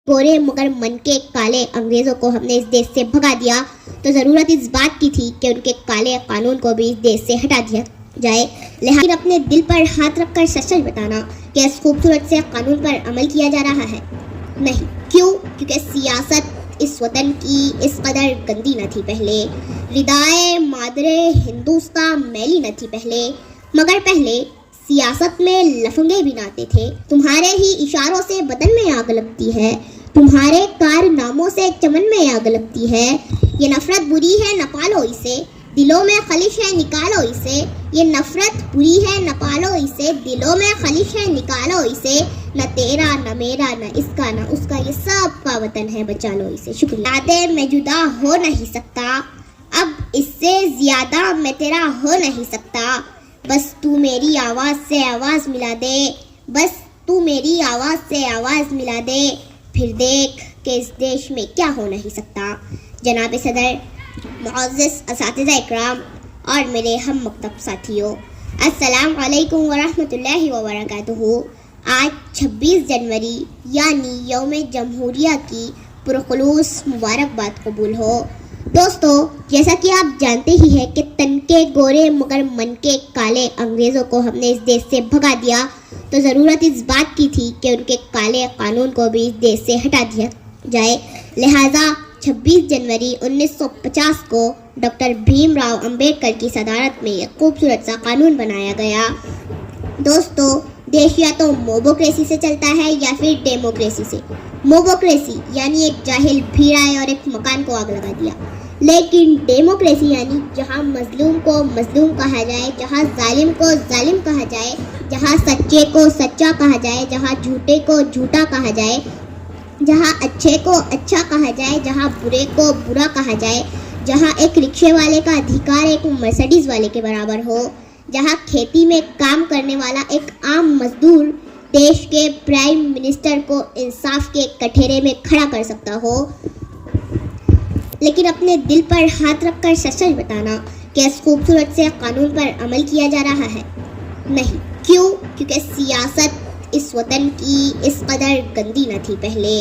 गोरे मगर मन के काले अंग्रेजों को हमने इस देश से भगा दिया तो ज़रूरत इस बात की थी कि उनके काले कानून को भी इस देश से हटा दिया जाए। लिहाजा अपने दिल पर हाथ रखकर सच सच बताना कि इस खूबसूरत से कानून पर अमल किया जा रहा है। नहीं, क्यों? क्योंकि सियासत इस वतन की इस कदर गंदी न थी पहले, रिदाए मादरे हिंदुस्तान मैली न थी पहले, मगर पहले सियासत में लफंगे भी नाते थे। तुम्हारे ही इशारों से बदन में आग लगती है, तुम्हारे कारनामों से चमन में आग लगती है। ये नफरत बुरी है, न पालो इसे, दिलों में खलिश है, निकालो इसे। ये नफरत बुरी है, न पालो इसे, दिलों में खलिश है, निकालो इसे। न तेरा न मेरा न इसका न उसका, ये सब का वतन है, बचा लो इसे। शुक्रिया। यादें मैं जुदा हो नहीं सकता, अब इससे ज्यादा मैं तेरा हो नहीं सकता। बस तू मेरी आवाज़ से आवाज़ मिला दे, बस तू मेरी आवाज़ से आवाज़ मिला दे, फिर देख कि इस देश में क्या हो नहीं सकता। जनाब सदर, मुअज़्ज़िज़ असातिज़ा इकराम और मेरे हम मकतब साथियों, अस्सलाम वालेकुम वरहमतुल्लाहि वबरकातुहू। आज 26 जनवरी यानी यौम जमहूरिया की पुरखुलूस मुबारकबाद कबूल हो। दोस्तों, जैसा कि आप जानते ही हैं कि तन के गोरे मगर मन के काले अंग्रेज़ों को हमने इस देश से भगा दिया तो ज़रूरत इस बात की थी कि उनके काले कानून को भी इस देश से हटा दिया जाए। लिहाजा 26 जनवरी 1950 को डॉक्टर भीमराव अंबेडकर की सदारत में एक खूबसूरत सा कानून बनाया गया। दोस्तों, देश या तो मोबोक्रेसी से चलता है या फिर डेमोक्रेसी से। मोबोक्रेसी यानी एक जाहिल भीड़ आए और एक मकान को आग लगा दिया, लेकिन डेमोक्रेसी यानी जहां मजलूम को मजलूम कहा जाए, जहां जालिम को जालिम कहा जाए, जहां सच्चे को सच्चा कहा जाए, जहां झूठे को झूठा कहा जाए, जहां अच्छे को अच्छा कहा जाए, जहां बुरे को बुरा कहा जाए, जहां एक रिक्शे वाले का अधिकार एक मर्सिडीज वाले के बराबर हो, जहां खेती में काम करने वाला एक आम मजदूर देश के प्राइम मिनिस्टर को इंसाफ के कठेरे में खड़ा कर सकता हो। लेकिन अपने दिल पर हाथ रखकर सच सच बताना कि इस खूबसूरत से कानून पर अमल किया जा रहा है। नहीं, क्यों? क्योंकि सियासत इस वतन की इस कदर गंदी न थी पहले,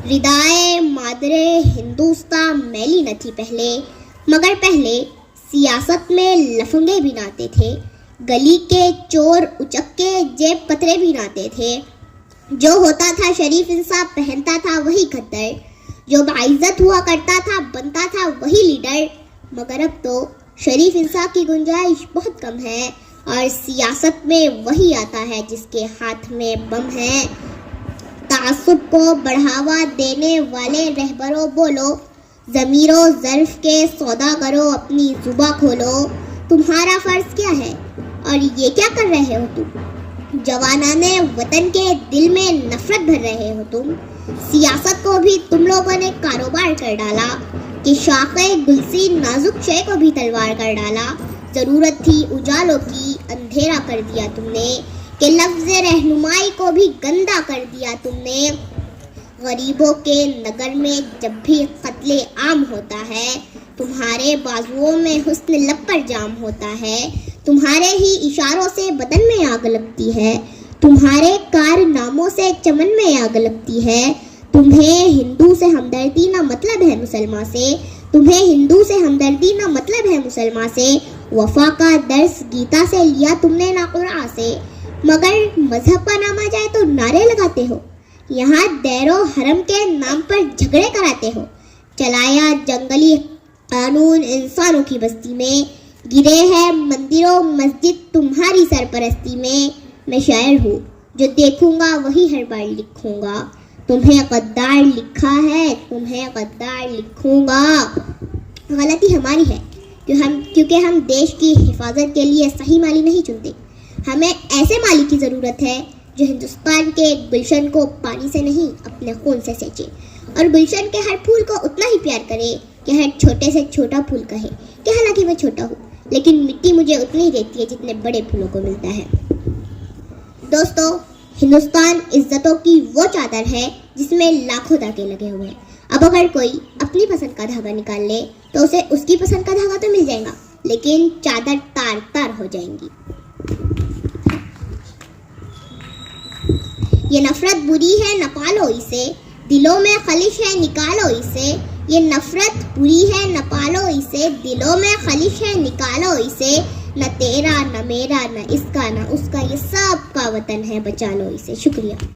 रिदाए मादरे हिंदुस्तान मैली न थी पहले, मगर पहले सियासत में लफंगे भी नाते थे, गली के चोर उचक्के जेब कतरे भी नाते थे। जो होता था शरीफ इंसान पहनता था वही खद्दर, जो बाइज्जत हुआ करता था बनता था वही लीडर। मगर अब तो शरीफ इंसान की गुंजाइश बहुत कम है और सियासत में वही आता है जिसके हाथ में बम है। तासुब को बढ़ावा देने वाले रहबरों बोलो, ज़मीरो ज़र्फ के सौदा करो, अपनी जुबा खोलो। तुम्हारा फ़र्ज़ क्या है और ये क्या कर रहे हो तुम? जवानाने वतन के दिल में नफरत भर रहे हो तुम। सियासत को भी तुम लोगों ने कारोबार कर डाला कि शाखे गुलसी नाजुक शय को भी तलवार कर डाला। ज़रूरत थी उजालों की, अंधेरा कर दिया तुमने, कि लफ्ज़ रहनुमाई को भी गंदा कर दिया तुमने। गरीबों के नगर में जब भी कत्ले आम होता है, तुम्हारे बाजुओं में हुस्न लब पर जाम होता है, तुम्हारे ही इशारों से बदन में आग लगती है, तुम्हारे कारनामों से चमन में आग लगती है। तुम्हें हिंदू से हमदर्दी ना मतलब है मुसलमान से, तुम्हें हिंदू से हमदर्दी ना मतलब है मुसलमान से। वफा का दर्स गीता से लिया तुमने ना कुरान से, मगर मजहब का नाम आ जाए तो नारे लगाते हो। यहाँ दैरो हरम के नाम पर झगड़े कराते हो। चलाया जंगली कानून इंसानों की बस्ती में, गिरे हैं मंदिरों मस्जिद तुम्हारी सरपरस्ती में। मैं शायर हूँ, जो देखूंगा वही हर बार लिखूंगा। तुम्हें गद्दार लिखा है, तुम्हें गद्दार लिखूंगा। गलती हमारी है क्योंकि हम देश की हिफाजत के लिए सही माली नहीं चुनते। हमें ऐसे माली की ज़रूरत है जो हिंदुस्तान के गुलशन को पानी से नहीं अपने खून से सींचे और गुलशन के हर फूल को उतना ही प्यार करे कि हर छोटे से छोटा फूल कहे कि हालांकि मैं छोटा हूँ लेकिन मिट्टी मुझे उतनी ही देती है जितने बड़े फूलों को मिलता है। दोस्तों, हिंदुस्तान इज्जतों की वो चादर है जिसमें लाखों धागे लगे हुए हैं। अब अगर कोई अपनी पसंद का धागा निकाल ले तो उसे उसकी पसंद का धागा तो मिल जाएगा, लेकिन चादर तार तार हो जाएंगी। ये नफरत बुरी है, न पालो इसे, दिलों में खलिश है निकालो इसे, ये नफरत बुरी है न पालो इसे। दिलों में खलिश है निकालो इसे, न तेरा न मेरा न इसका न उसका, ये सब का वतन है बचा लो इसे। शुक्रिया।